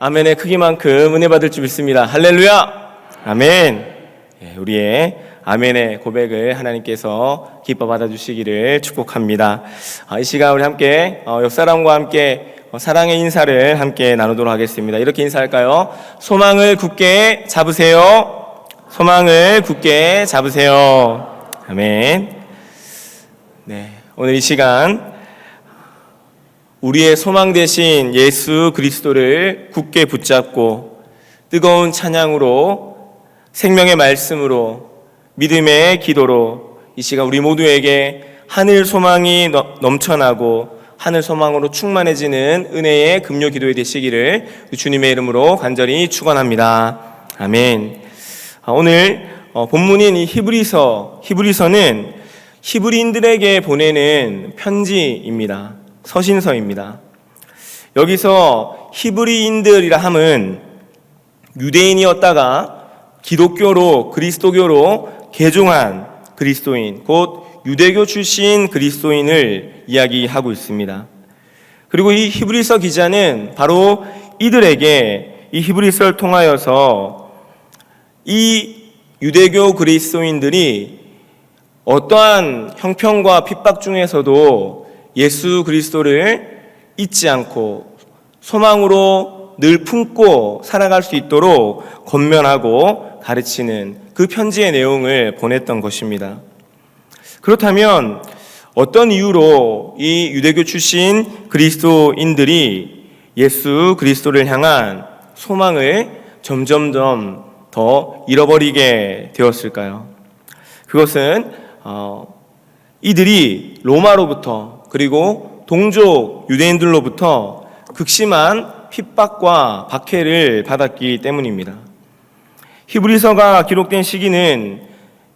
아멘의 크기만큼 은혜 받을 줄 믿습니다. 할렐루야! 아멘! 우리의 아멘의 고백을 하나님께서 기뻐 받아주시기를 축복합니다. 이 시간 우리 함께 옆사람과 함께 사랑의 인사를 함께 나누도록 하겠습니다. 이렇게 인사할까요? 소망을 굳게 잡으세요. 소망을 굳게 잡으세요. 아멘. 네, 오늘 이 시간 우리의 소망 되신 예수 그리스도를 굳게 붙잡고 뜨거운 찬양으로, 생명의 말씀으로, 믿음의 기도로 이 시간 우리 모두에게 하늘 소망이 넘쳐나고 하늘 소망으로 충만해지는 은혜의 금요 기도에 되시기를 주님의 이름으로 간절히 축원합니다. 아멘. 오늘 본문인 이 히브리서는 히브리인들에게 보내는 편지입니다. 서신서입니다. 여기서 히브리인들이라 함은 유대인이었다가 기독교로, 그리스도교로 개종한 그리스도인, 곧 유대교 출신 그리스도인을 이야기하고 있습니다. 그리고 이 히브리서 기자는 바로 이들에게 이 히브리서를 통하여서 이 유대교 그리스도인들이 어떠한 형편과 핍박 중에서도 예수 그리스도를 잊지 않고 소망으로 늘 품고 살아갈 수 있도록 권면하고 가르치는 그 편지의 내용을 보냈던 것입니다. 그렇다면 어떤 이유로 이 유대교 출신 그리스도인들이 예수 그리스도를 향한 소망을 점점점 더 잃어버리게 되었을까요? 그것은 이들이 로마로부터 그리고 동족 유대인들로부터 극심한 핍박과 박해를 받았기 때문입니다. 히브리서가 기록된 시기는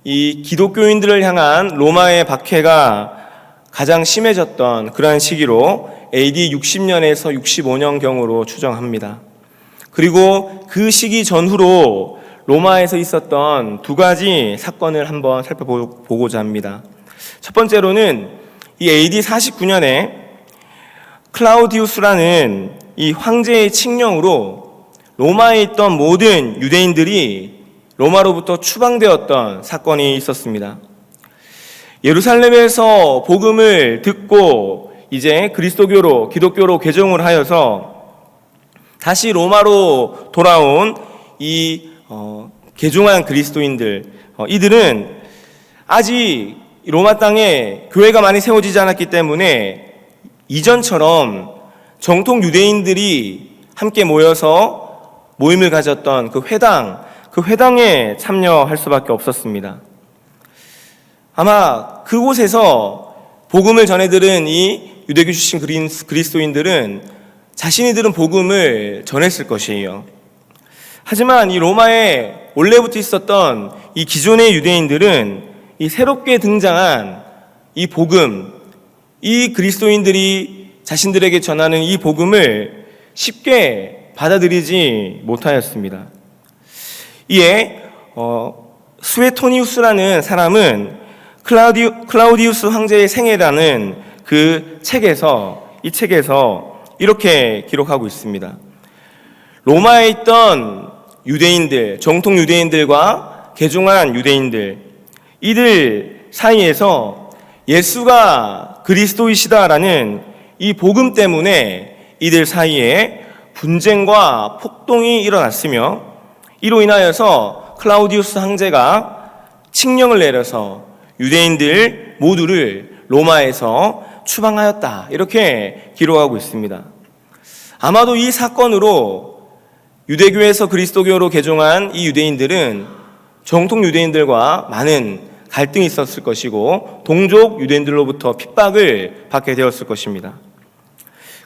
이 기독교인들을 향한 로마의 박해가 가장 심해졌던 그러한 시기로 AD 60년에서 65년경으로 추정합니다. 그리고 그 시기 전후로 로마에서 있었던 두 가지 사건을 한번 살펴보고자 합니다. 첫 번째로는 이 AD 49년에 클라우디우스라는 이 황제의 칙령으로 로마에 있던 모든 유대인들이 로마로부터 추방되었던 사건이 있었습니다. 예루살렘에서 복음을 듣고 이제 그리스도교로, 기독교로 개종을 하여서 다시 로마로 돌아온 이 개종한 그리스도인들, 이들은 아직 로마 땅에 교회가 많이 세워지지 않았기 때문에 이전처럼 정통 유대인들이 함께 모여서 모임을 가졌던 그 회당에 참여할 수밖에 없었습니다. 아마 그곳에서 복음을 전해들은 이 유대교 출신 그리스도인들은 자신이들은 복음을 전했을 것이에요. 하지만 이 로마에 원래부터 있었던 이 기존의 유대인들은 이 새롭게 등장한 이 복음, 이 그리스도인들이 자신들에게 전하는 이 복음을 쉽게 받아들이지 못하였습니다. 이에 스웨토니우스라는 사람은 클라우디우스 황제의 생애라는 그 책에서 이렇게 기록하고 있습니다. 로마에 있던 유대인들, 정통 유대인들과 개종한 유대인들, 이들 사이에서 예수가 그리스도이시다라는 이 복음 때문에 이들 사이에 분쟁과 폭동이 일어났으며, 이로 인하여서 클라우디우스 황제가 칙령을 내려서 유대인들 모두를 로마에서 추방하였다, 이렇게 기록하고 있습니다. 아마도 이 사건으로 유대교에서 그리스도교로 개종한 이 유대인들은 정통 유대인들과 많은 갈등이 있었을 것이고 동족 유대인들로부터 핍박을 받게 되었을 것입니다.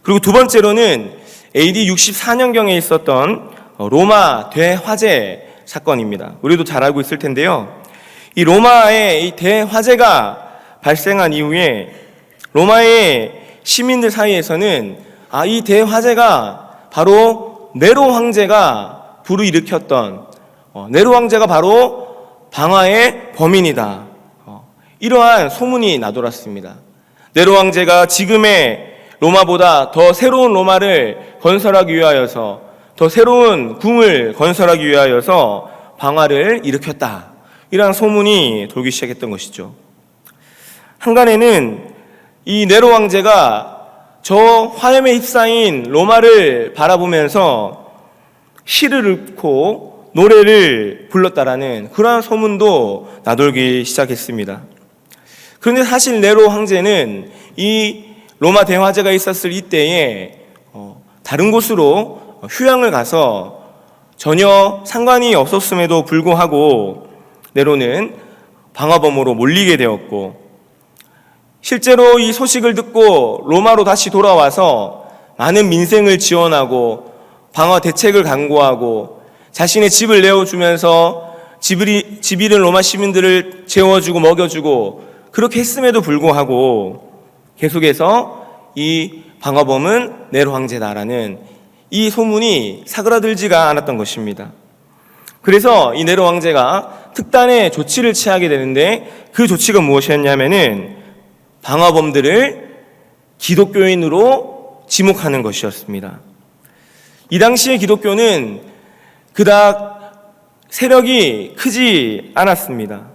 그리고 두 번째로는 AD 64년경에 있었던 로마 대화재 사건입니다. 우리도 잘 알고 있을 텐데요. 이 로마의 이 대화재가 발생한 이후에 로마의 시민들 사이에서는 이 대화재가 바로 네로 황제가 불을일으켰던, 네로 황제가 바로 방화의 범인이다, 이러한 소문이 나돌았습니다. 네로 황제가 지금의 로마보다 더 새로운 로마를 건설하기 위하여서 더 새로운 궁을 건설하기 위하여서 방화를 일으켰다. 이러한 소문이 돌기 시작했던 것이죠. 한간에는 이 네로 황제가 저 화염에 휩싸인 로마를 바라보면서 시를 읊고 노래를 불렀다라는 그러한 소문도 나돌기 시작했습니다. 그런데 사실 네로 황제는 이 로마 대화제가 있었을 이때에 다른 곳으로 휴양을 가서 전혀 상관이 없었음에도 불구하고 네로는 방화범으로 몰리게 되었고, 실제로 이 소식을 듣고 로마로 다시 돌아와서 많은 민생을 지원하고 방화 대책을 강구하고 자신의 집을 내어주면서 집 잃은 로마 시민들을 재워주고 먹여주고 그렇게 했음에도 불구하고 계속해서 이 방화범은 네로 황제다라는 이 소문이 사그라들지가 않았던 것입니다. 그래서 이 네로 황제가 특단의 조치를 취하게 되는데, 그 조치가 무엇이었냐면은 방화범들을 기독교인으로 지목하는 것이었습니다. 이 당시의 기독교는 그닥 세력이 크지 않았습니다.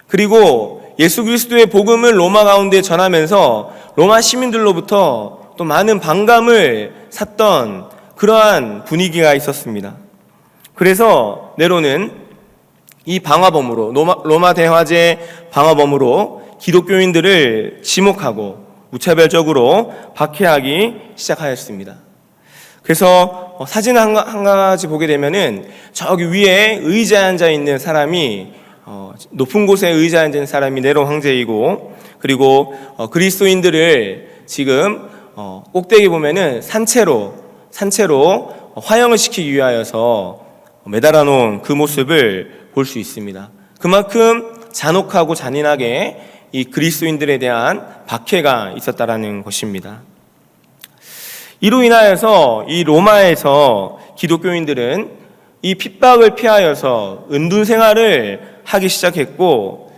그리고 예수 그리스도의 복음을 로마 가운데 전하면서 로마 시민들로부터 또 많은 반감을 샀던 그러한 분위기가 있었습니다. 그래서 네로는 이 방화범으로, 로마 대화제 방화범으로 기독교인들을 지목하고 무차별적으로 박해하기 시작하였습니다. 그래서 사진 한 가지 보게 되면은 저기 위에 의자에 앉아 있는 사람이 높은 곳에 의자에 앉은 사람이 네로 황제이고, 그리고 그리스도인들을 지금 꼭대기 보면은 산채로 화형을 시키기 위하여서 매달아 놓은 그 모습을 볼 수 있습니다. 그만큼 잔혹하고 잔인하게 이 그리스도인들에 대한 박해가 있었다라는 것입니다. 이로 인하여서 이 로마에서 기독교인들은 이 핍박을 피하여서 은둔 생활을 하기 시작했고,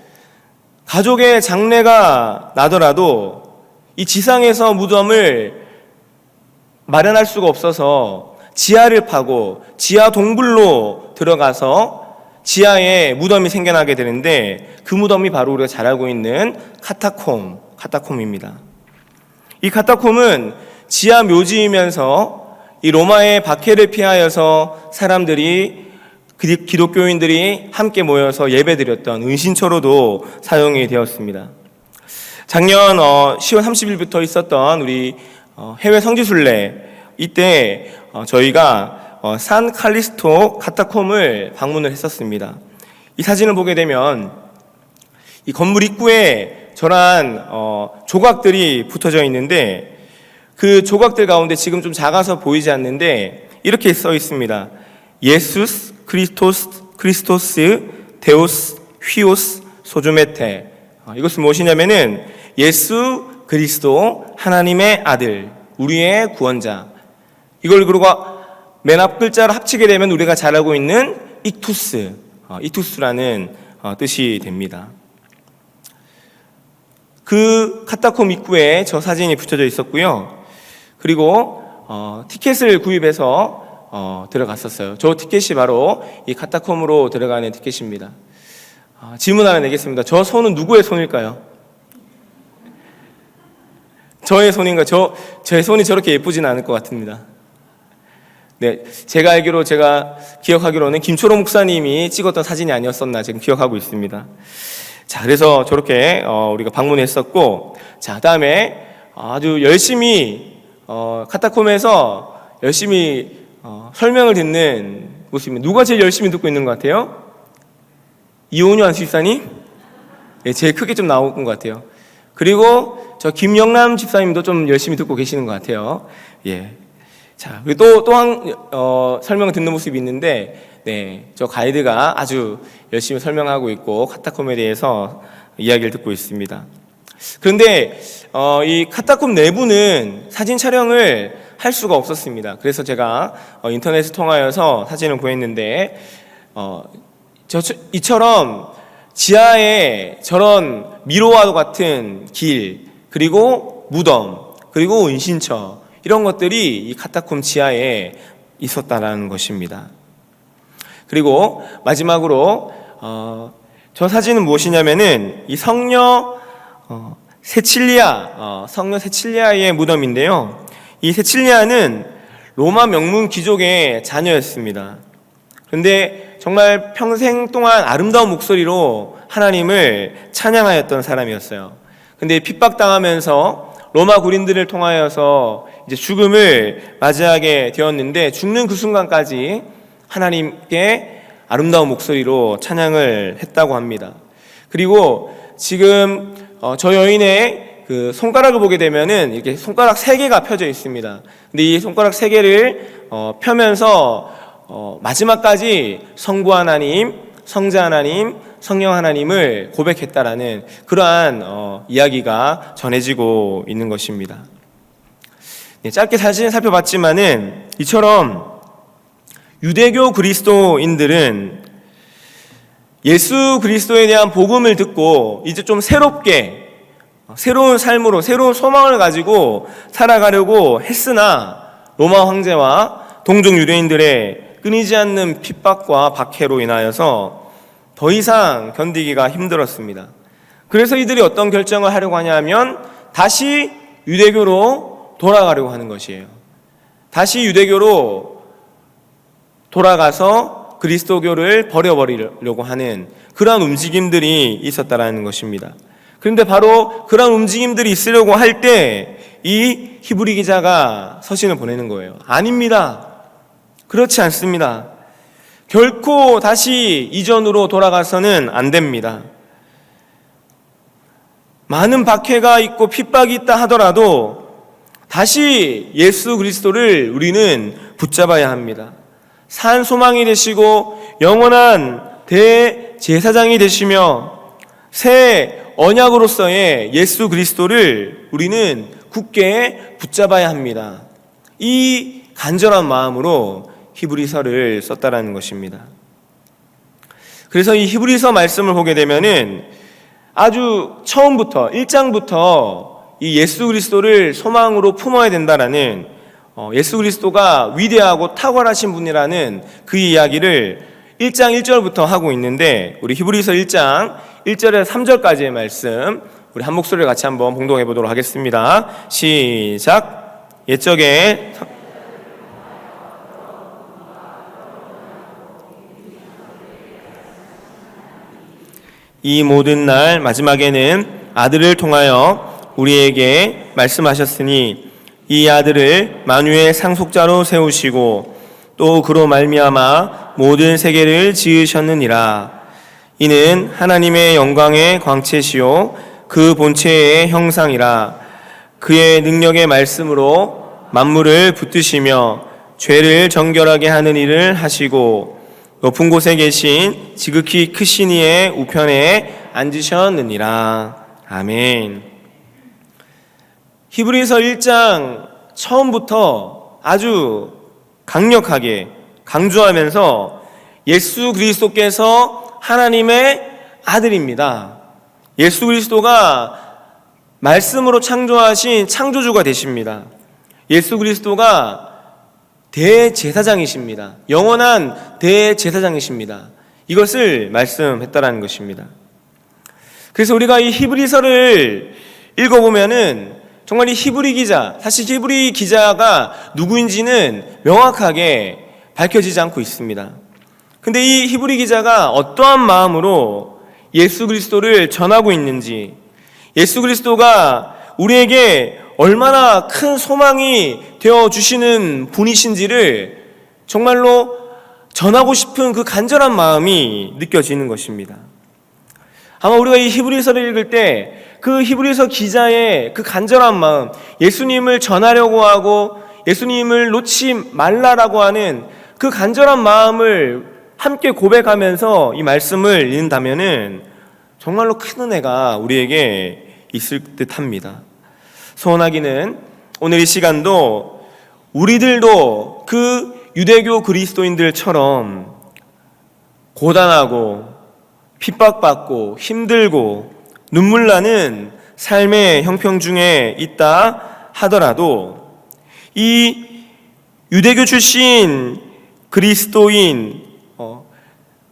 가족의 장례가 나더라도 이 지상에서 무덤을 마련할 수가 없어서 지하를 파고 지하 동굴로 들어가서 지하에 무덤이 생겨나게 되는데, 그 무덤이 바로 우리가 잘 알고 있는 카타콤입니다. 이 카타콤은 지하 묘지이면서 이 로마의 박해를 피하여서 사람들이, 기독교인들이 함께 모여서 예배드렸던 은신처로도 사용이 되었습니다. 작년 10월 30일부터 있었던 우리 해외 성지순례, 이때 저희가 산 칼리스토 카타콤을 방문을 했었습니다. 이 사진을 보게 되면 이 건물 입구에 저런 조각들이 붙어져 있는데, 그 조각들 가운데 지금 좀 작아서 보이지 않는데 이렇게 써 있습니다. 예수스 크리스토스 데우스 휘오스 소조메테. 이것은 무엇이냐면은 예수 그리스도 하나님의 아들, 우리의 구원자. 이걸 그리고 맨 앞 글자를 합치게 되면 우리가 잘 알고 있는 이투스라는 뜻이 됩니다. 그 카타콤 입구에 저 사진이 붙여져 있었고요. 그리고 티켓을 구입해서 들어갔었어요. 저 티켓이 바로 이 카타콤으로 들어가는 티켓입니다. 질문 하나 내겠습니다. 저 손은 누구의 손일까요? 저의 손인가? 제 손이 저렇게 예쁘지는 않을 것 같습니다. 네, 제가 기억하기로는 김초롱 목사님이 찍었던 사진이 아니었었나 지금 기억하고 있습니다. 자, 그래서 저렇게 우리가 방문했었고, 자, 다음에 아주 열심히 카타콤에서 열심히 설명을 듣는 모습입니다. 누가 제일 열심히 듣고 있는 것 같아요? 이온유 안수집사님? 네, 제일 크게 좀 나온 것 같아요. 그리고 저 김영남 집사님도 좀 열심히 듣고 계시는 것 같아요. 예. 자, 그리고 또 한 설명을 듣는 모습이 있는데, 네, 저 가이드가 아주 열심히 설명하고 있고 카타콤에 대해서 이야기를 듣고 있습니다. 그런데 이 카타콤 내부는 사진 촬영을 할 수가 없었습니다. 그래서 제가 인터넷을 통하여서 사진을 구했는데, 이처럼 지하에 저런 미로와 같은 길, 그리고 무덤, 그리고 은신처, 이런 것들이 이 카타콤 지하에 있었다라는 것입니다. 그리고 마지막으로 저 사진은 무엇이냐면은 이 성녀 성녀 세칠리아의 무덤인데요. 이 세칠리아는 로마 명문 귀족의 자녀였습니다. 그런데 정말 평생 동안 아름다운 목소리로 하나님을 찬양하였던 사람이었어요. 근데 핍박당하면서 로마 군인들을 통하여서 이제 죽음을 맞이하게 되었는데, 죽는 그 순간까지 하나님께 아름다운 목소리로 찬양을 했다고 합니다. 그리고 지금 저 여인의 그 손가락을 보게 되면은 이렇게 손가락 3개가 펴져 있습니다. 근데 이 손가락 3개를 펴면서 마지막까지 성부 하나님, 성자 하나님, 성령 하나님을 고백했다라는 그러한 이야기가 전해지고 있는 것입니다. 네, 짧게 사진을 살펴봤지만은 이처럼 유대교 그리스도인들은 예수 그리스도에 대한 복음을 듣고 이제 좀 새롭게 새로운 삶으로 새로운 소망을 가지고 살아가려고 했으나 로마 황제와 동족 유대인들의 끊이지 않는 핍박과 박해로 인하여서 더 이상 견디기가 힘들었습니다. 그래서 이들이 어떤 결정을 하려고 하냐면 다시 유대교로 돌아가려고 하는 것이에요. 다시 유대교로 돌아가서 그리스도교를 버려버리려고 하는 그러한 움직임들이 있었다라는 것입니다. 그런데 바로 그러한 움직임들이 있으려고 할 때 이 히브리 기자가 서신을 보내는 거예요. 아닙니다. 그렇지 않습니다. 결코 다시 이전으로 돌아가서는 안 됩니다. 많은 박해가 있고 핍박이 있다 하더라도 다시 예수 그리스도를 우리는 붙잡아야 합니다. 산 소망이 되시고 영원한 대제사장이 되시며 새 언약으로서의 예수 그리스도를 우리는 굳게 붙잡아야 합니다. 이 간절한 마음으로 히브리서를 썼다라는 것입니다. 그래서 이 히브리서 말씀을 보게 되면은 아주 처음부터 1장부터 이 예수 그리스도를 소망으로 품어야 된다라는 예수 그리스도가 위대하고 탁월하신 분이라는 그 이야기를 1장 1절부터 하고 있는데, 우리 히브리서 1장 1절에서 3절까지의 말씀 우리 한 목소리를 같이 한번 봉독해 보도록 하겠습니다. 시작. 옛적에 이 모든 날 마지막에는 아들을 통하여 우리에게 말씀하셨으니 이 아들을 만유의 상속자로 세우시고 또 그로 말미암아 모든 세계를 지으셨느니라. 이는 하나님의 영광의 광채시요 그 본체의 형상이라. 그의 능력의 말씀으로 만물을 붙드시며 죄를 정결하게 하는 일을 하시고 높은 곳에 계신 지극히 크신 이의 우편에 앉으셨느니라. 아멘. 히브리서 1장 처음부터 아주 강력하게 강조하면서 예수 그리스도께서 하나님의 아들입니다. 예수 그리스도가 말씀으로 창조하신 창조주가 되십니다. 예수 그리스도가 대제사장이십니다. 영원한 대제사장이십니다. 이것을 말씀했다라는 것입니다. 그래서 우리가 이 히브리서를 읽어보면은 정말 이 히브리 기자, 사실 히브리 기자가 누구인지는 명확하게 밝혀지지 않고 있습니다. 근데 이 히브리 기자가 어떠한 마음으로 예수 그리스도를 전하고 있는지, 예수 그리스도가 우리에게 얼마나 큰 소망이 되어주시는 분이신지를 정말로 전하고 싶은 그 간절한 마음이 느껴지는 것입니다. 아마 우리가 이 히브리서를 읽을 때 그 히브리서 기자의 그 간절한 마음, 예수님을 전하려고 하고 예수님을 놓지 말라라고 하는 그 간절한 마음을 함께 고백하면서 이 말씀을 읽는다면은 정말로 큰 은혜가 우리에게 있을 듯합니다. 소원하기는 오늘 이 시간도 우리들도 그 유대교 그리스도인들처럼 고단하고 핍박받고 힘들고 눈물 나는 삶의 형편 중에 있다 하더라도 이 유대교 출신 그리스도인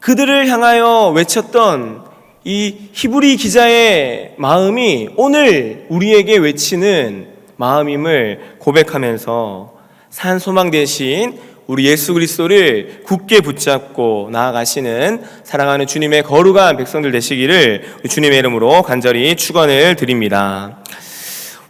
그들을 향하여 외쳤던 이 히브리 기자의 마음이 오늘 우리에게 외치는 마음임을 고백하면서 산 소망 대신 우리 예수 그리스도를 굳게 붙잡고 나아가시는 사랑하는 주님의 거룩한 백성들 되시기를 주님의 이름으로 간절히 축원을 드립니다.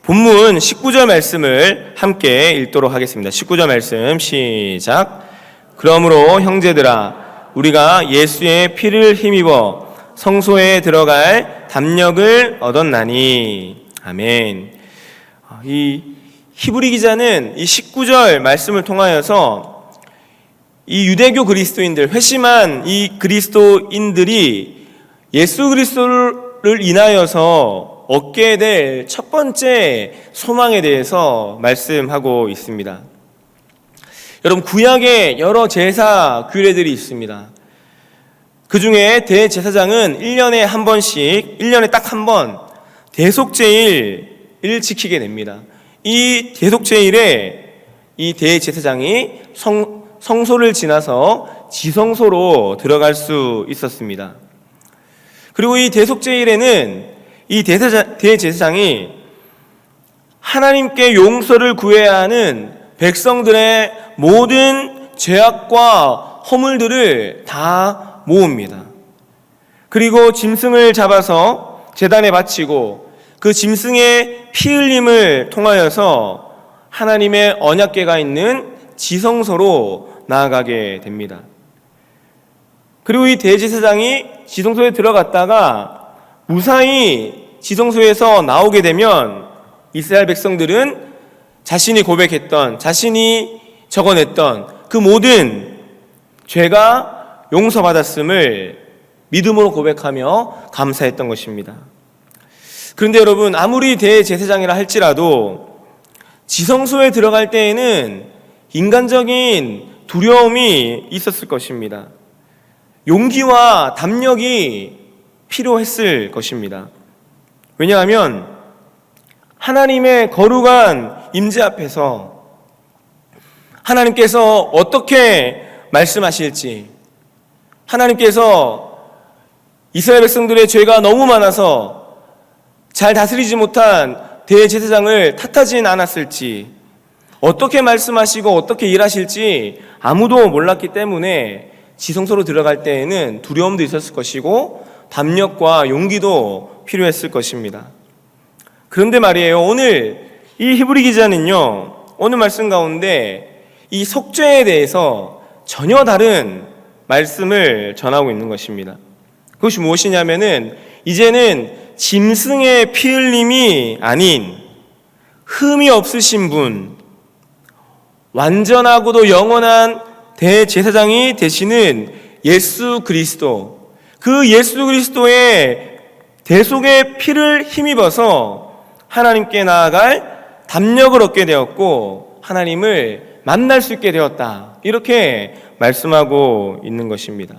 본문 19절 말씀을 함께 읽도록 하겠습니다. 19절 말씀 시작. 그러므로 형제들아, 우리가 예수의 피를 힘입어 성소에 들어갈 담력을 얻었나니. 아멘. 이 히브리 기자는 이 19절 말씀을 통하여서 이 유대교 그리스도인들, 회심한 이 그리스도인들이 예수 그리스도를 인하여서 얻게 될 첫 번째 소망에 대해서 말씀하고 있습니다. 여러분, 구약에 여러 제사 규례들이 있습니다. 그 중에 대제사장은 1년에 한 번씩, 1년에 딱 한 번 대속제일을 지키게 됩니다. 이 대속제일에 이 대제사장이 성소를 지나서 지성소로 들어갈 수 있었습니다. 그리고 이 대속제일에는 이 대제사장이 하나님께 용서를 구해야 하는 백성들의 모든 죄악과 허물들을 다 모읍니다. 그리고 짐승을 잡아서 제단에 바치고 그 짐승의 피 흘림을 통하여서 하나님의 언약궤가 있는 지성소로 나아가게 됩니다. 그리고 이 대제사장이 지성소에 들어갔다가 무사히 지성소에서 나오게 되면 이스라엘 백성들은 자신이 고백했던, 자신이 적어냈던 그 모든 죄가 용서받았음을 믿음으로 고백하며 감사했던 것입니다. 그런데 여러분, 아무리 대제사장이라 할지라도 지성소에 들어갈 때에는 인간적인 두려움이 있었을 것입니다. 용기와 담력이 필요했을 것입니다. 왜냐하면 하나님의 거룩한 임재 앞에서 하나님께서 어떻게 말씀하실지, 하나님께서 이스라엘 백성들의 죄가 너무 많아서 잘 다스리지 못한 대제사장을 탓하진 않았을지, 어떻게 말씀하시고 어떻게 일하실지 아무도 몰랐기 때문에 지성소로 들어갈 때에는 두려움도 있었을 것이고 담력과 용기도 필요했을 것입니다. 그런데 말이에요, 오늘 이 히브리 기자는요, 오늘 말씀 가운데 이 속죄에 대해서 전혀 다른 말씀을 전하고 있는 것입니다. 그것이 무엇이냐면은 이제는 짐승의 피 흘림이 아닌 흠이 없으신 분, 완전하고도 영원한 대제사장이 되시는 예수 그리스도, 그 예수 그리스도의 대속의 피를 힘입어서 하나님께 나아갈 담력을 얻게 되었고 하나님을 만날 수 있게 되었다, 이렇게 말씀하고 있는 것입니다.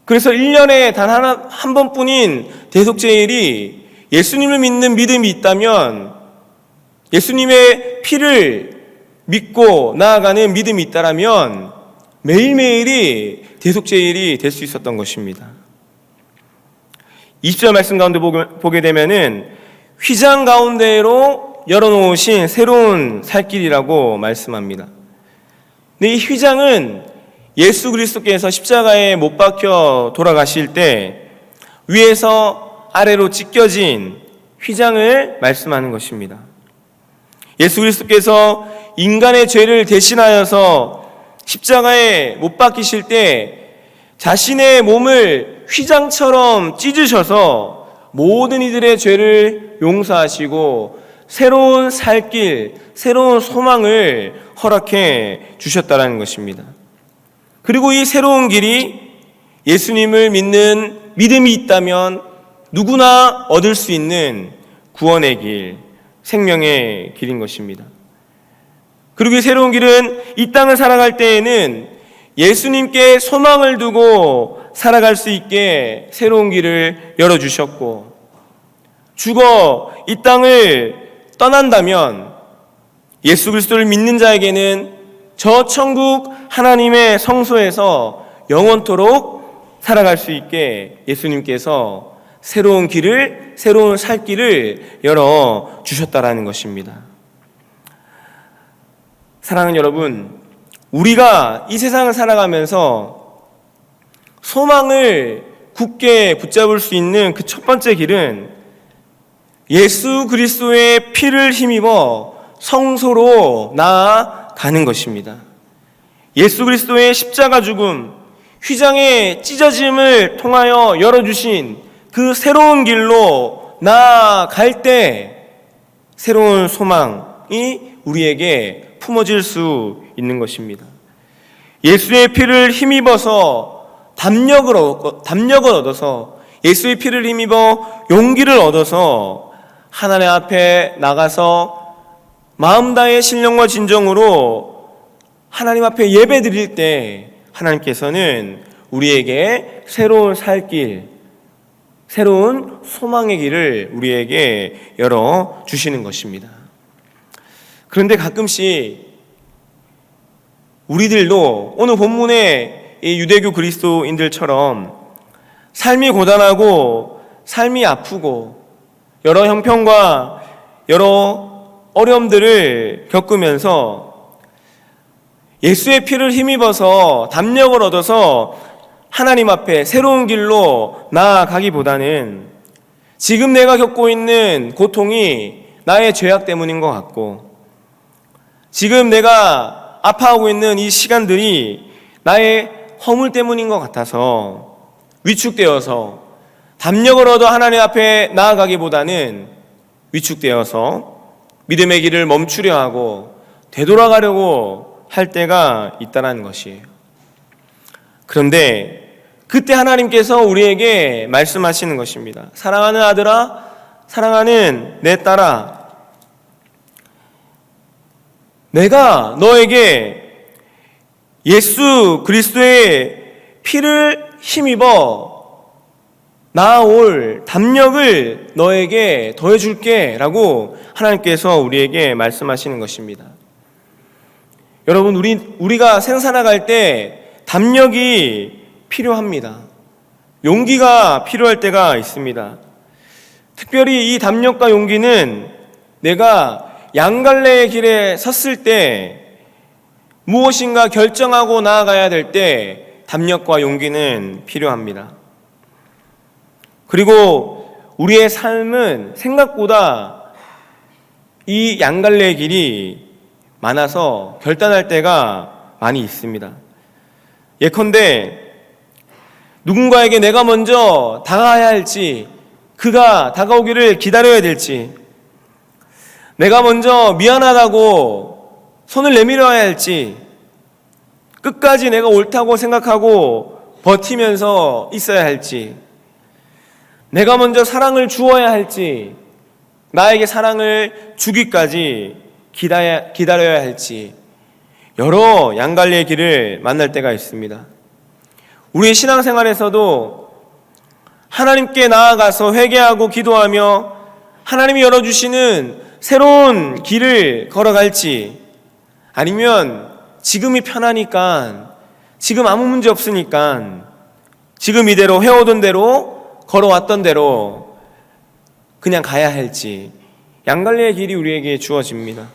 그래서 1년에 단 한 번뿐인 대속제일이 예수님을 믿는 믿음이 있다면, 예수님의 피를 믿고 나아가는 믿음이 있다면 매일매일이 대속제일이 될 수 있었던 것입니다. 20절 말씀 가운데 보게 되면은 휘장 가운데로 열어놓으신 새로운 살 길이라고 말씀합니다. 근데 이 휘장은 예수 그리스도께서 십자가에 못 박혀 돌아가실 때 위에서 아래로 찢겨진 휘장을 말씀하는 것입니다. 예수 그리스도께서 인간의 죄를 대신하여서 십자가에 못 박히실 때 자신의 몸을 휘장처럼 찢으셔서 모든 이들의 죄를 용서하시고 새로운 살길, 새로운 소망을 허락해 주셨다는 것입니다. 그리고 이 새로운 길이 예수님을 믿는 믿음이 있다면 누구나 얻을 수 있는 구원의 길, 생명의 길인 것입니다. 그리고 이 새로운 길은 이 땅을 살아갈 때에는 예수님께 소망을 두고 살아갈 수 있게 새로운 길을 열어주셨고, 죽어 이 땅을 떠난다면 예수 그리스도를 믿는 자에게는 저 천국 하나님의 성소에서 영원토록 살아갈 수 있게 예수님께서 새로운 길을, 새로운 살 길을 열어주셨다라는 것입니다. 사랑하는 여러분, 우리가 이 세상을 살아가면서 소망을 굳게 붙잡을 수 있는 그 첫 번째 길은 예수 그리스도의 피를 힘입어 성소로 나아가는 것입니다. 예수 그리스도의 십자가 죽음, 휘장의 찢어짐을 통하여 열어주신 그 새로운 길로 나아갈 때 새로운 소망이 우리에게 품어질 수 있는 것입니다. 예수의 피를 힘입어서 담력을 얻어서 예수의 피를 힘입어 용기를 얻어서 하나님 앞에 나가서 마음 다해 신령과 진정으로 하나님 앞에 예배 드릴 때 하나님께서는 우리에게 새로운 살 길, 새로운 소망의 길을 우리에게 열어주시는 것입니다. 그런데 가끔씩 우리들도 오늘 본문의 이 유대교 그리스도인들처럼 삶이 고단하고 삶이 아프고 여러 형편과 여러 어려움들을 겪으면서 예수의 피를 힘입어서 담력을 얻어서 하나님 앞에 새로운 길로 나아가기보다는 지금 내가 겪고 있는 고통이 나의 죄악 때문인 것 같고 지금 내가 아파하고 있는 이 시간들이 나의 허물 때문인 것 같아서 위축되어서 담력을 얻어 하나님 앞에 나아가기보다는 위축되어서 믿음의 길을 멈추려 하고 되돌아가려고 할 때가 있다는 것이에요. 그런데 그때 하나님께서 우리에게 말씀하시는 것입니다. 사랑하는 아들아, 사랑하는 내 딸아, 내가 너에게 예수 그리스도의 피를 힘입어 나아올 담력을 너에게 더해줄게 라고 하나님께서 우리에게 말씀하시는 것입니다. 여러분, 우리가 생살아갈 때 담력이 필요합니다. 용기가 필요할 때가 있습니다. 특별히 이 담력과 용기는 내가 양갈래의 길에 섰을 때 무엇인가 결정하고 나아가야 될 때 담력과 용기는 필요합니다. 그리고 우리의 삶은 생각보다 이 양갈래의 길이 많아서 결단할 때가 많이 있습니다. 예컨대 누군가에게 내가 먼저 다가가야 할지, 그가 다가오기를 기다려야 될지, 내가 먼저 미안하다고 손을 내밀어야 할지, 끝까지 내가 옳다고 생각하고 버티면서 있어야 할지, 내가 먼저 사랑을 주어야 할지, 나에게 사랑을 주기까지 기다려야 할지, 여러 양갈래의 길을 만날 때가 있습니다. 우리의 신앙생활에서도 하나님께 나아가서 회개하고 기도하며 하나님이 열어주시는 새로운 길을 걸어갈지, 아니면 지금이 편하니까, 지금 아무 문제 없으니까 지금 이대로 해오던 대로 걸어왔던 대로 그냥 가야 할지, 양갈래의 길이 우리에게 주어집니다.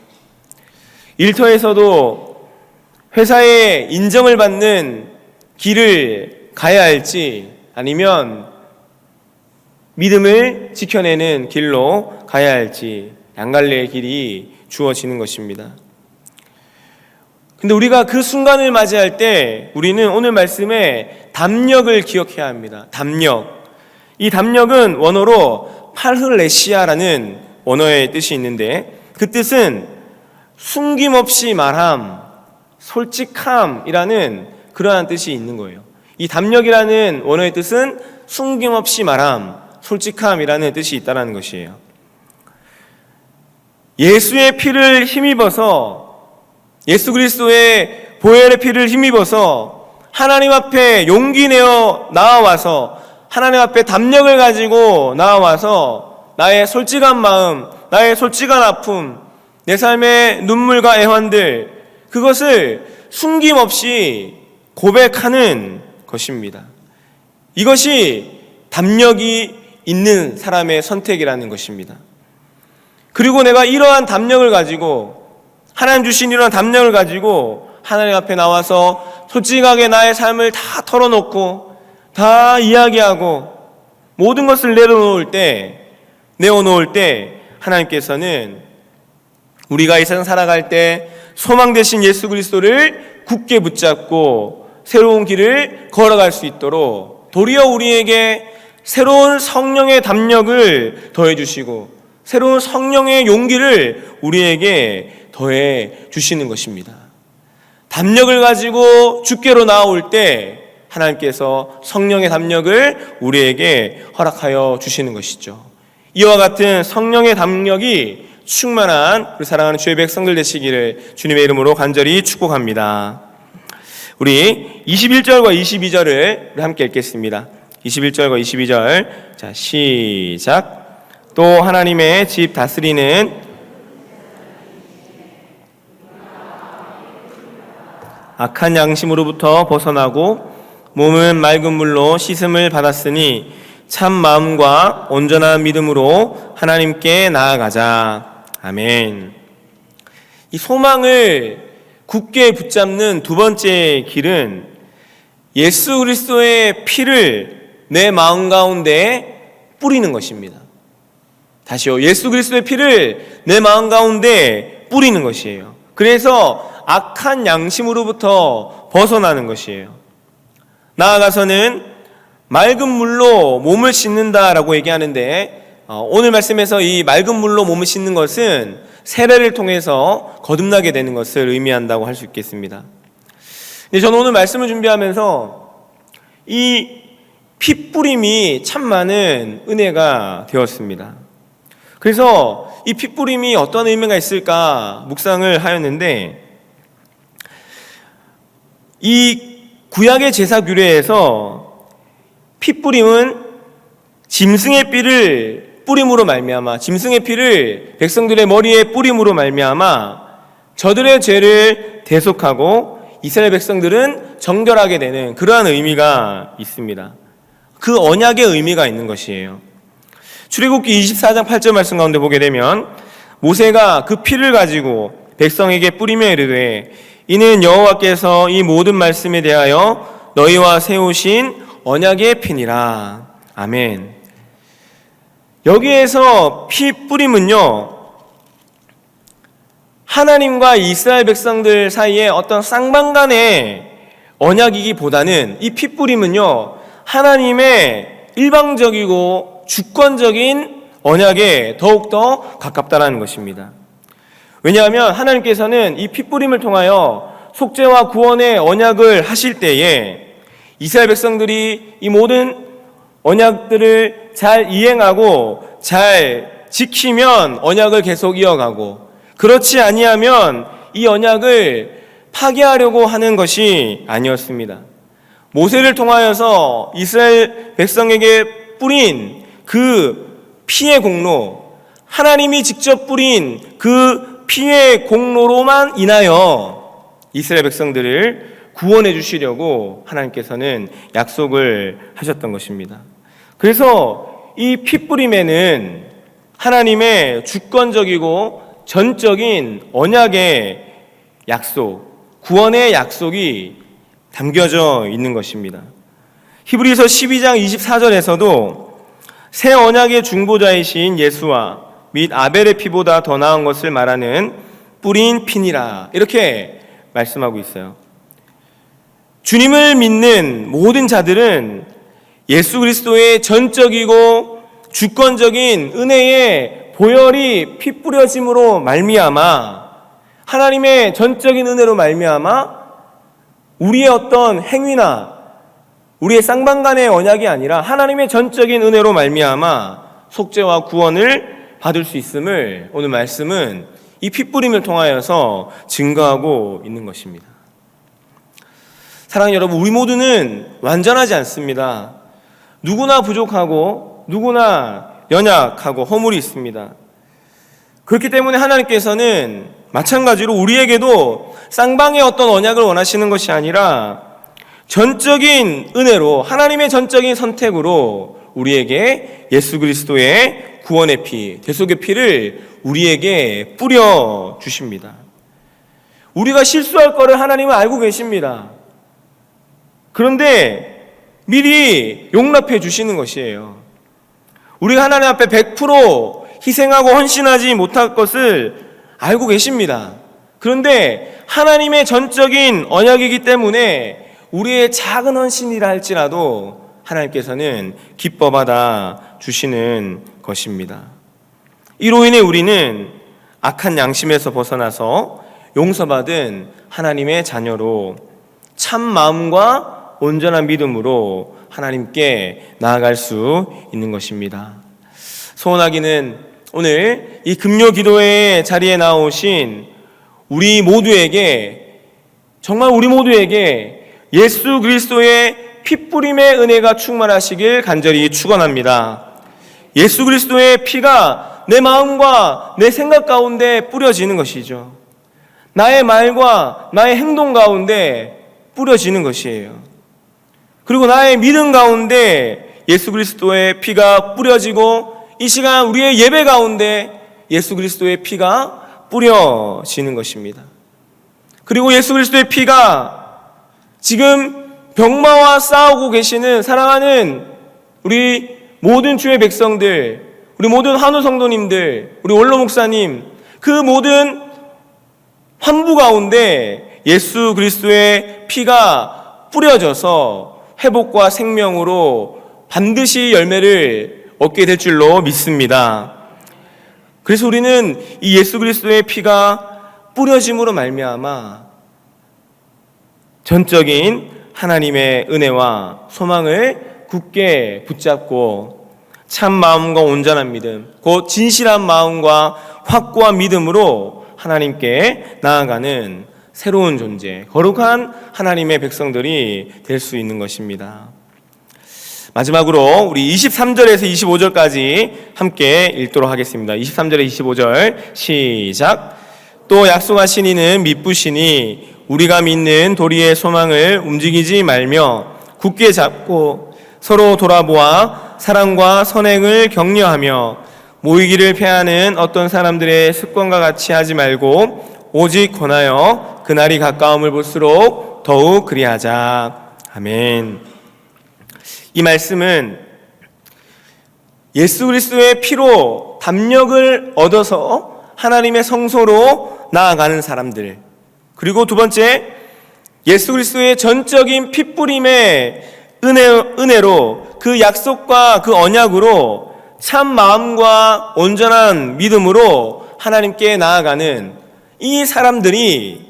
일터에서도 회사의 인정을 받는 길을 가야 할지, 아니면 믿음을 지켜내는 길로 가야 할지, 양갈래의 길이 주어지는 것입니다. 근데 우리가 그 순간을 맞이할 때 우리는 오늘 말씀에 담력을 기억해야 합니다. 담력. 이 담력은 원어로 팔흐레시아라는 원어의 뜻이 있는데, 그 뜻은 숨김없이 말함, 솔직함이라는 그러한 뜻이 있는 거예요. 이 담력이라는 원어의 뜻은 숨김없이 말함, 솔직함이라는 뜻이 있다는 것이에요. 예수의 피를 힘입어서, 예수 그리스도의 보혈의 피를 힘입어서 하나님 앞에 용기 내어 나아와서, 하나님 앞에 담력을 가지고 나아와서 나의 솔직한 마음, 나의 솔직한 아픔, 내 삶의 눈물과 애환들, 그것을 숨김없이 고백하는 것입니다. 이것이 담력이 있는 사람의 선택이라는 것입니다. 그리고 내가 이러한 담력을 가지고, 하나님 주신 이러한 담력을 가지고 하나님 앞에 나와서 솔직하게 나의 삶을 다 털어놓고 다 이야기하고 모든 것을 내어놓을 때 하나님께서는 우리가 이 세상 살아갈 때 소망 되신 예수 그리스도를 굳게 붙잡고 새로운 길을 걸어갈 수 있도록 도리어 우리에게 새로운 성령의 담력을 더해 주시고 새로운 성령의 용기를 우리에게 더해 주시는 것입니다. 담력을 가지고 주께로 나아올 때 하나님께서 성령의 담력을 우리에게 허락하여 주시는 것이죠. 이와 같은 성령의 담력이 충만한 우리 사랑하는 주의 백성들 되시기를 주님의 이름으로 간절히 축복합니다. 우리 21절과 22절을 우리 함께 읽겠습니다. 21절과 22절. 자, 시작. 또 하나님의 집 다스리는 악한 양심으로부터 벗어나고 몸은 맑은 물로 씻음을 받았으니 참 마음과 온전한 믿음으로 하나님께 나아가자. 아멘. 이 소망을 굳게 붙잡는 두 번째 길은 예수 그리스도의 피를 내 마음 가운데 뿌리는 것입니다. 다시요. 예수 그리스도의 피를 내 마음 가운데 뿌리는 것이에요. 그래서 악한 양심으로부터 벗어나는 것이에요. 나아가서는 맑은 물로 몸을 씻는다라고 얘기하는데 오늘 말씀에서 이 맑은 물로 몸을 씻는 것은 세례를 통해서 거듭나게 되는 것을 의미한다고 할 수 있겠습니다. 저는 오늘 말씀을 준비하면서 이 핏뿌림이 참 많은 은혜가 되었습니다. 그래서 이 핏뿌림이 어떤 의미가 있을까 묵상을 하였는데, 이 구약의 제사 규례에서 핏뿌림은 짐승의 피를 뿌림으로 말미암아, 짐승의 피를 백성들의 머리에 뿌림으로 말미암아 저들의 죄를 대속하고 이스라엘 백성들은 정결하게 되는 그러한 의미가 있습니다. 그 언약의 의미가 있는 것이에요. 출애굽기 24장 8절 말씀 가운데 보게 되면 모세가 그 피를 가지고 백성에게 뿌리며 이르되 이는 여호와께서 이 모든 말씀에 대하여 너희와 세우신 언약의 피니라. 아멘. 여기에서 피 뿌림은요, 하나님과 이스라엘 백성들 사이에 어떤 쌍방간의 언약이기보다는 이 피 뿌림은요, 하나님의 일방적이고 주권적인 언약에 더욱더 가깝다는 것입니다. 왜냐하면 하나님께서는 이 피 뿌림을 통하여 속죄와 구원의 언약을 하실 때에 이스라엘 백성들이 이 모든 언약들을 잘 이행하고 잘 지키면 언약을 계속 이어가고, 그렇지 아니하면 이 언약을 파괴하려고 하는 것이 아니었습니다. 모세를 통하여서 이스라엘 백성에게 뿌린 그 피의 공로, 하나님이 직접 뿌린 그 피의 공로로만 인하여 이스라엘 백성들을 구원해 주시려고 하나님께서는 약속을 하셨던 것입니다. 그래서 이 핏뿌림에는 하나님의 주권적이고 전적인 언약의 약속, 구원의 약속이 담겨져 있는 것입니다. 히브리서 12장 24절에서도 새 언약의 중보자이신 예수와 및 아벨의 피보다 더 나은 것을 말하는 뿌린 피니라, 이렇게 말씀하고 있어요. 주님을 믿는 모든 자들은 예수 그리스도의 전적이고 주권적인 은혜의 보혈이 피 뿌려짐으로 말미암아, 하나님의 전적인 은혜로 말미암아 우리의 어떤 행위나 우리의 쌍방간의 언약이 아니라 하나님의 전적인 은혜로 말미암아 속죄와 구원을 받을 수 있음을 오늘 말씀은 이 핏뿌림을 통하여서 증거하고 있는 것입니다. 사랑하는 여러분, 우리 모두는 완전하지 않습니다. 누구나 부족하고 누구나 연약하고 허물이 있습니다. 그렇기 때문에 하나님께서는 마찬가지로 우리에게도 쌍방의 어떤 언약을 원하시는 것이 아니라 전적인 은혜로, 하나님의 전적인 선택으로 우리에게 예수 그리스도의 구원의 피, 대속의 피를 우리에게 뿌려 주십니다. 우리가 실수할 거를 하나님은 알고 계십니다. 그런데 미리 용납해 주시는 것이에요. 우리가 하나님 앞에 100% 희생하고 헌신하지 못할 것을 알고 계십니다. 그런데 하나님의 전적인 언약이기 때문에 우리의 작은 헌신이라 할지라도 하나님께서는 기뻐 받아 주시는 것입니다. 이로 인해 우리는 악한 양심에서 벗어나서 용서받은 하나님의 자녀로 참 마음과 온전한 믿음으로 하나님께 나아갈 수 있는 것입니다. 소원하기는 오늘 이 금요 기도회 자리에 나오신 우리 모두에게, 정말 우리 모두에게 예수 그리스도의 피뿌림의 은혜가 충만하시길 간절히 축원합니다. 예수 그리스도의 피가 내 마음과 내 생각 가운데 뿌려지는 것이죠. 나의 말과 나의 행동 가운데 뿌려지는 것이에요. 그리고 나의 믿음 가운데 예수 그리스도의 피가 뿌려지고, 이 시간 우리의 예배 가운데 예수 그리스도의 피가 뿌려지는 것입니다. 그리고 예수 그리스도의 피가 지금 병마와 싸우고 계시는 사랑하는 우리 모든 주의 백성들, 우리 모든 한우 성도님들, 우리 원로 목사님, 그 모든 환부 가운데 예수 그리스도의 피가 뿌려져서 회복과 생명으로 반드시 열매를 얻게 될 줄로 믿습니다. 그래서 우리는 이 예수 그리스도의 피가 뿌려짐으로 말미암아 전적인 하나님의 은혜와 소망을 굳게 붙잡고 참 마음과 온전한 믿음, 곧 진실한 마음과 확고한 믿음으로 하나님께 나아가는 새로운 존재, 거룩한 하나님의 백성들이 될 수 있는 것입니다. 마지막으로 우리 23절에서 25절까지 함께 읽도록 하겠습니다. 23절에 25절 시작. 또 약속하신 이는 미쁘시니 우리가 믿는 도리의 소망을 움직이지 말며 굳게 잡고 서로 돌아보아 사랑과 선행을 격려하며 모이기를 패하는 어떤 사람들의 습관과 같이 하지 말고 오직 권하여 그날이 가까움을 볼수록 더욱 그리하자. 아멘. 이 말씀은 예수 그리스도의 피로 담력을 얻어서 하나님의 성소로 나아가는 사람들, 그리고 두 번째, 예수 그리스도의 전적인 피뿌림의 은혜로 그 약속과 그 언약으로 참 마음과 온전한 믿음으로 하나님께 나아가는 이 사람들이,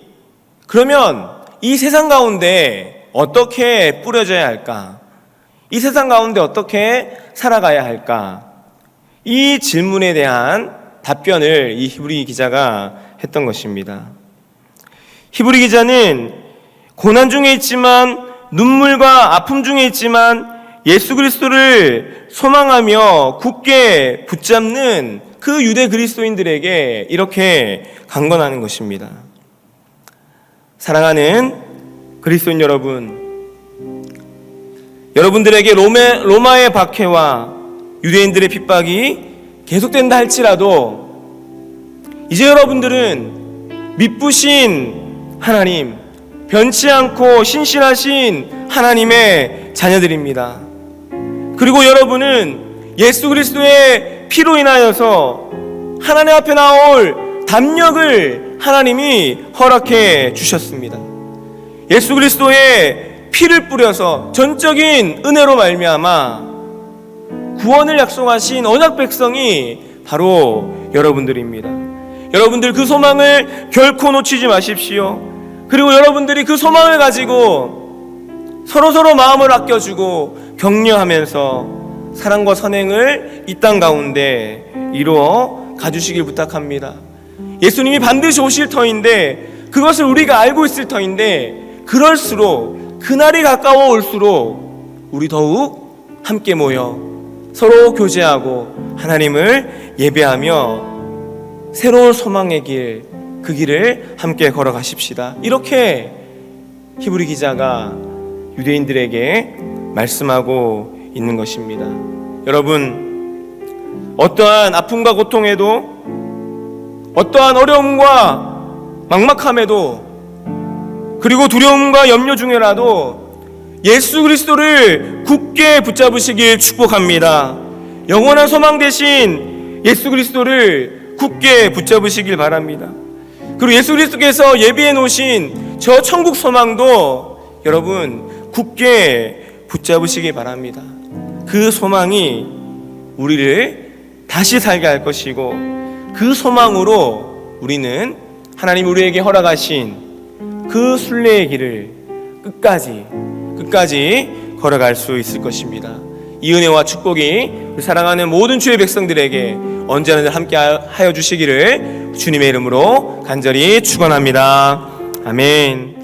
그러면 이 세상 가운데 어떻게 뿌려져야 할까? 이 세상 가운데 어떻게 살아가야 할까? 이 질문에 대한 답변을 이 히브리 기자가 했던 것입니다. 히브리 기자는 고난 중에 있지만, 눈물과 아픔 중에 있지만 예수 그리스도를 소망하며 굳게 붙잡는 그 유대 그리스도인들에게 이렇게 강권하는 것입니다. 사랑하는 그리스도인 여러분, 여러분들에게 로마의 박해와 유대인들의 핍박이 계속된다 할지라도 이제 여러분들은 미쁘신 하나님, 변치 않고 신실하신 하나님의 자녀들입니다. 그리고 여러분은 예수 그리스도의 피로 인하여서 하나님 앞에 나올 담력을 하나님이 허락해 주셨습니다. 예수 그리스도의 피를 뿌려서 전적인 은혜로 말미암아 구원을 약속하신 언약 백성이 바로 여러분들입니다. 여러분들 그 소망을 결코 놓치지 마십시오. 그리고 여러분들이 그 소망을 가지고 서로서로 마음을 아껴주고 격려하면서 사랑과 선행을 이 땅 가운데 이루어 가주시길 부탁합니다. 예수님이 반드시 오실 터인데, 그것을 우리가 알고 있을 터인데, 그럴수록 그날이 가까워 올수록 우리 더욱 함께 모여 서로 교제하고 하나님을 예배하며 새로운 소망의 길, 그 길을 함께 걸어가십시다. 이렇게 히브리 기자가 유대인들에게 말씀하고 있는 것입니다. 여러분, 어떠한 아픔과 고통에도, 어떠한 어려움과 막막함에도, 그리고 두려움과 염려 중에라도 예수 그리스도를 굳게 붙잡으시길 축복합니다. 영원한 소망 대신 예수 그리스도를 굳게 붙잡으시길 바랍니다. 그리고 예수 그리스도께서 예비해 놓으신 저 천국 소망도 여러분 굳게 붙잡으시길 바랍니다. 그 소망이 우리를 다시 살게 할 것이고, 그 소망으로 우리는 하나님 우리에게 허락하신 그 순례의 길을 끝까지 걸어갈 수 있을 것입니다. 이 은혜와 축복이 우리 사랑하는 모든 주의 백성들에게 언제나 함께 하여 주시기를 주님의 이름으로 간절히 축원합니다. 아멘.